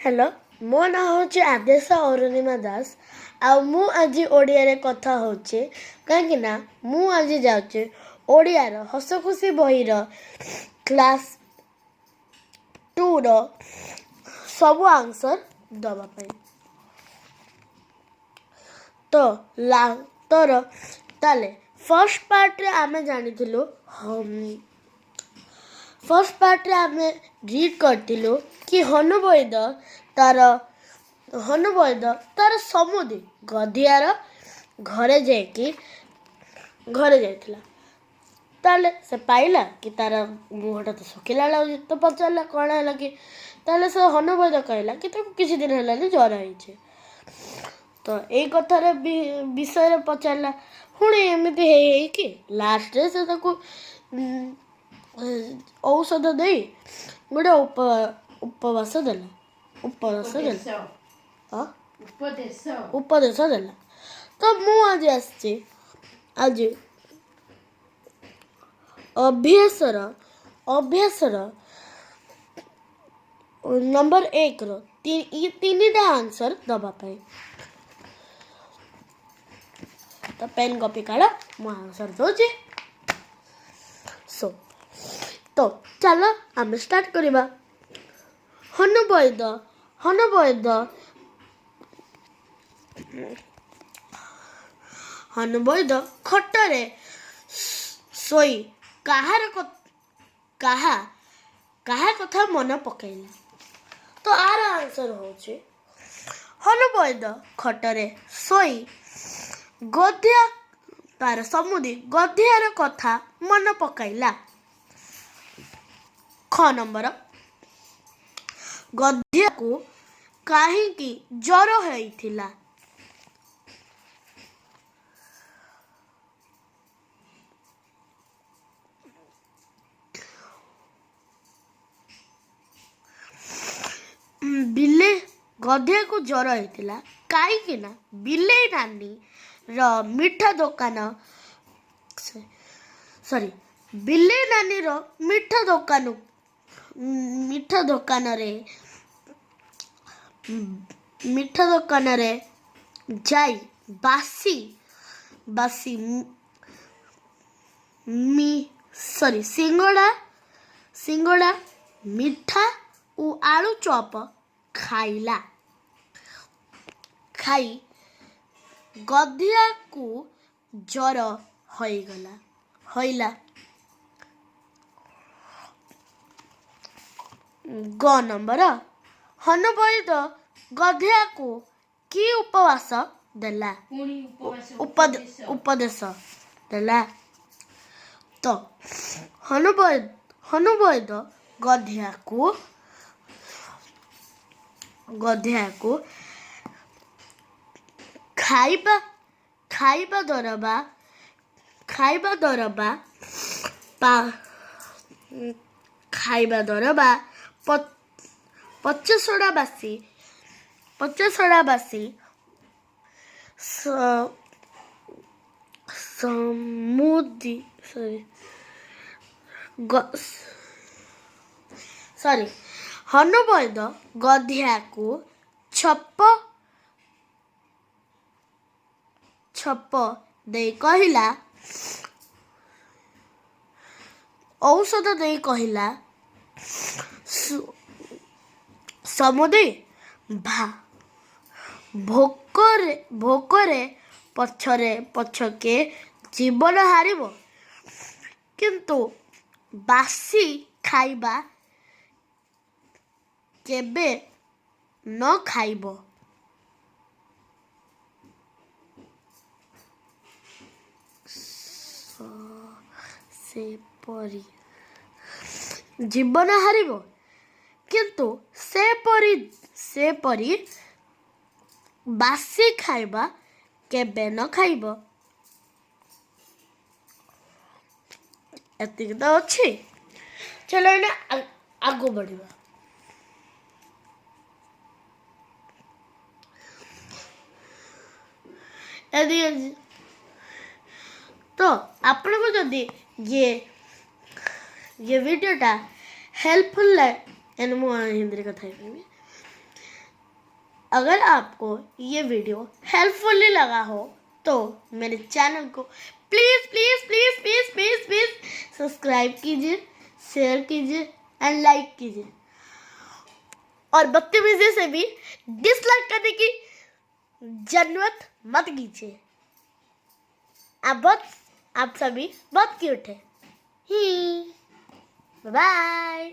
Hello मो ना हूँ आदेश अरुणिमा दास मु आज ओडिया कथा होचे कहीं मु आज जाऊे ओडियार हस खुशी बही क्लास 2 सब आंसर दवापाई तो तर ताले फर्स्ट पार्ट रे आमे जानी फर्स्ट पार्ट रे आमे रीड करथिलु कि हनुबैद तार समुदी गधियार घरे जाइथिला ताले से पाइला कि तार मुहटा तो सुखिला तो पचारा कौन है कि ताले से हनुबैद कहला कि तो किसी दिन है ज्वर है तो यही कथार विषय पचारा पुणी एमती है कि लास्ट से औषध दे गोटे उपवास देला उपदेश देला तो मु आज आज अभ्यासर नंबर 1 तीनटा आंसर दवापाई तो पेन कॉपी काढ़ मु आंसर दौचे तो चलो आम स्टार्ट करिबा हनुबैद खटरे सोई कहा कथा मन पकैला तो आर आंसर होचे हनुबैद खटरे सोई गधिया तार समुदी गधियार कथा मन पकैला ख नंबर गधिया को काहींकी ज्वर होइथिला बिले गधिया को ज्वर होइथिला काईकि ना बिलेई नानी र मिठा दुकान बिलेई नानी रो मिठा दुकान रे जाई बासी सिंगड़ा मिठा और आलू चॉप खाई गधिया को ज्वर होइला ग नंबर हनुबैद गधिया को की उपवास देला उपदेश देला तो हनुबैद गधिया को खाइबा दरबा पचसड़ा बासी समुदी हनुबैद गधिया को छप दे कहिला औषध दे कहिला समुदी भोकरे पछके जीवन हारिबो किंतु बासी खाइबा केबे न खाइबो से परी जीवन हारिबो किंतु से परी बासी खाइबा केबे न खाइबो एतिक तो अच्छी चलो ना आगो बढ़िबा तो आपण को जदि ये वीडियोटा हेल्पफुल है एंड मु हिंदी कथा अगर आपको ये वीडियो हेल्पफुली लगा हो तो मेरे चैनल को please please please please please please subscribe कीजिए, शेयर कीजिए एंड लाइक कीजिए और बदतमीजी से भी डिसलाइक करने की जरूरत मत कीजिए। आप सभी बहुत क्यूट है। Bye bye.